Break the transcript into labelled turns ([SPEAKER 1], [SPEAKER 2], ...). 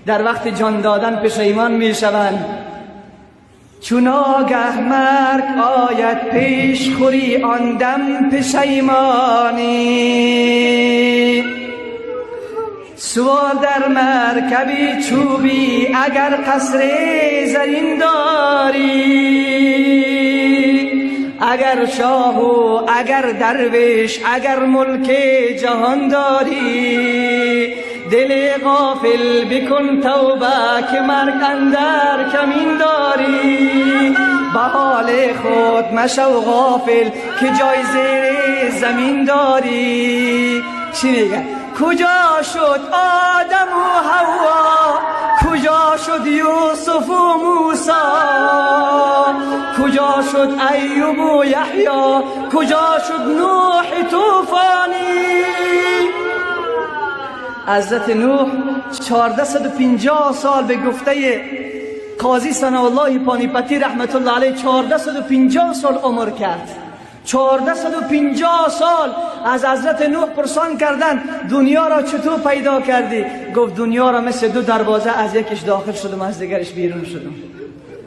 [SPEAKER 1] در وقت جان دادن پشیمان می شوند. چون آگه مرگ آید پیش خوری آن دم پشیمانی. سوار در مرکبی چوبی اگر قصر زرین داری، اگر شاه و اگر درویش اگر ملک جهان داری، دل غافل بکن توبه که مرگ اندر کمین داری. به حال خود مشو غافل که جای زیر زمین داری. چی میگه؟ کجا شد آدم و حوا، کجا شد یوسف و موسی، کجا شد ایوب و یحیی، کجا شد نوح طوفانی. حضرت نوح 1450 سال به گفته قاضی ثناءالله پانیپتی رحمت الله علیه 1450 سال عمر کرد. 1450 سال از حضرت نوح پرسان کردن دنیا را چطور پیدا کردی؟ گفت دنیا را مثل دو دروازه، از یکیش داخل شدم از دیگرش بیرون شدم.